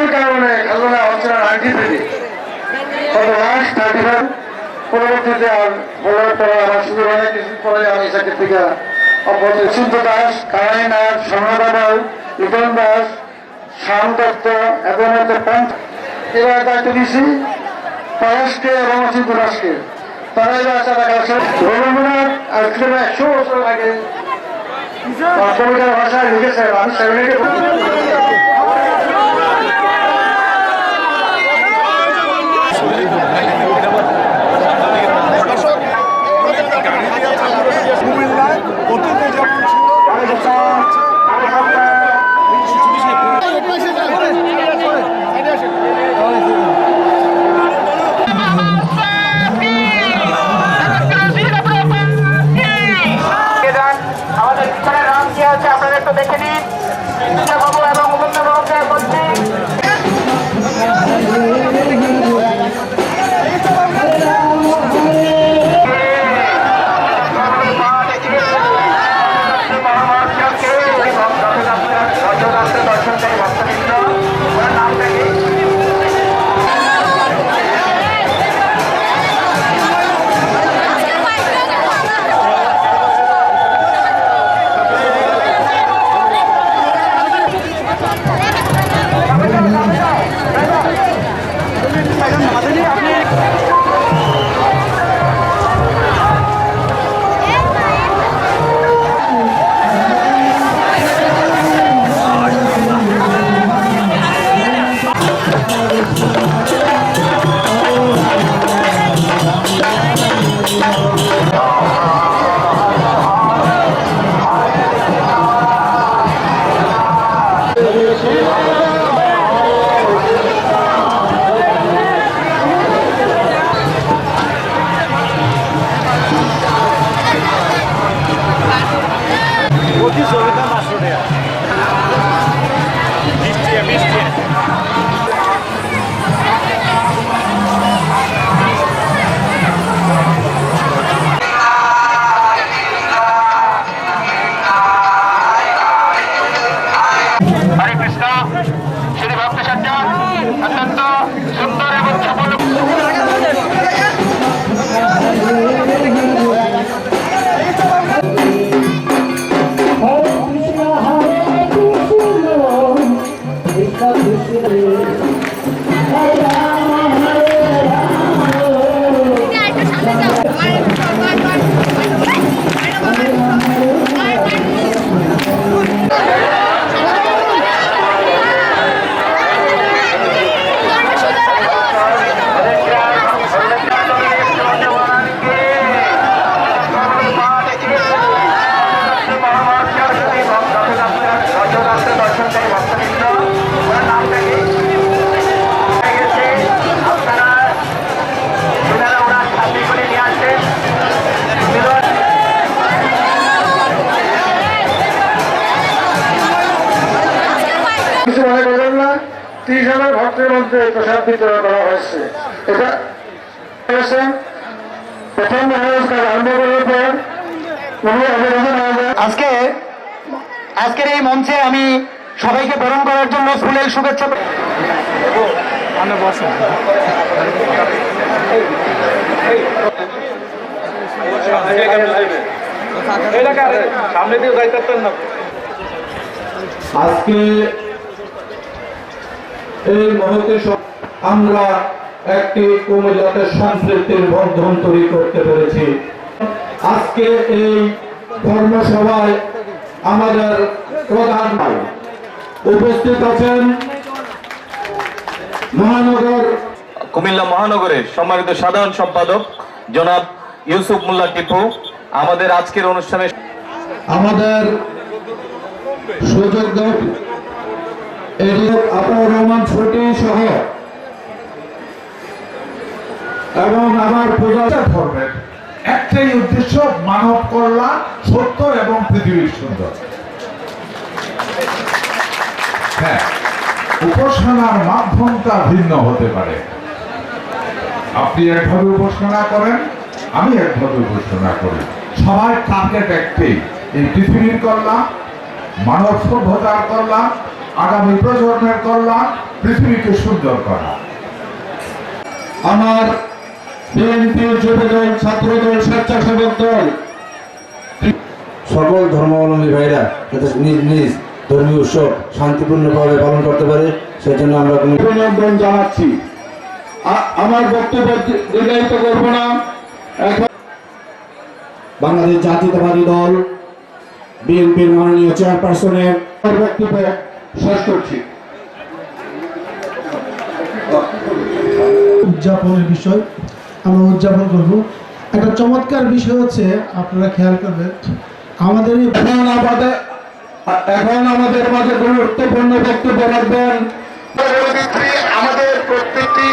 ভুলের কারণে খেলাধুলা হচ্ছে না 93 কত লাস্ট 35 পরবর্তীতে আর বলার পরে আমার সুযোগ অনেক কিছু পরে আমি চাকরি থেকে সিদ্ধ দাস, কারাই নাথ, স্বর্ণদা রাও, লিটন দাস, শ্যাম দত্ত এবং এবার দায়িত্ব দিয়েছি পলাশকে এবং সিদ্ধ দাসকে। তারা এবার আছে রবীন্দ্রনাথ আজকে 100 বছর আগে কবিতার ভাষায় লিখেছেন। আমি 70 আপনারা একটু দেখে নিন বাবু এবং মুকুন্দ বাবুকে বলছি। অত্যন্ত সুন্দর এবং সফল কিছু মনে করবেন না। 30,000 ভক্তের মধ্যে প্রসাদ বিতরণ করা হয়েছে। এটা প্রথম আরম্ভ করার পর আজকের এই মঞ্চে আমি সবাইকে বরণ করার জন্য ফুলের শুভেচ্ছা সামনে দিয়ে যাইতেন না। আজকে এই মুহূর্তে আমরা একটি কমিলাতের সম্পৃক্তির বন্ধন তৈরি করতে পেরেছি। আজকে এই কর্মসভায় আমাদের প্রধান উপস্থিত আছেন কুমিল্লা মহানগরের সম্মানিত সাধারণ সম্পাদক জনাব ইউসুফ মোল্লা টিপু। আমাদের আজকের অনুষ্ঠানে আমাদের সুযোগ্য আতাউর রহমান ছুটি সহ এবং আমার পূজা করবেন। একটাই উদ্দেশ্য, মানব কল্যাণ, সত্য এবং পৃথিবীর সুন্দর। হ্যাঁ, উপাসনার মাধ্যমটা ভিন্ন হতে পারে। আপনি একভাবে উপাসনা করেন, আমি একভাবে উপাসনা করি, সবাই টার্গেট একটাই, এই পৃথিবীর কল্যাণ, মানব সভ্যতার কল্যাণ আগামী প্রজন্মের কল্যাণ, পৃথিবীকে সুন্দর করা। আমার বিএনপি যুবদল, ছাত্রদল, স্বেচ্ছাসেবক দল সকল ধর্মাবলম্বী ভাইরা যাতে নিজ নিজ ধর্মীয় উৎসব শান্তিপূর্ণভাবে পালন করতে পারে সেজন্য আমরা কোনো অভিনন্দন জানাচ্ছি। আমার বক্তব্য দীর্ঘায়িত করব না। এখন বাংলাদেশ জাতীয়তাবাদী দল বিএনপির মাননীয় চেয়ারপারসনের আমার বক্তব্য শেষ করছি। উদযাপনের বিষয় আমরা উদযাপন করব। একটা চমৎকার বিষয় হচ্ছে, আপনারা খেয়াল করবেন, আমাদের এই এখন আমাদের মাঝে গুরুত্বপূর্ণ বক্তব্য রাখবেন আমাদের প্রত্যেকটি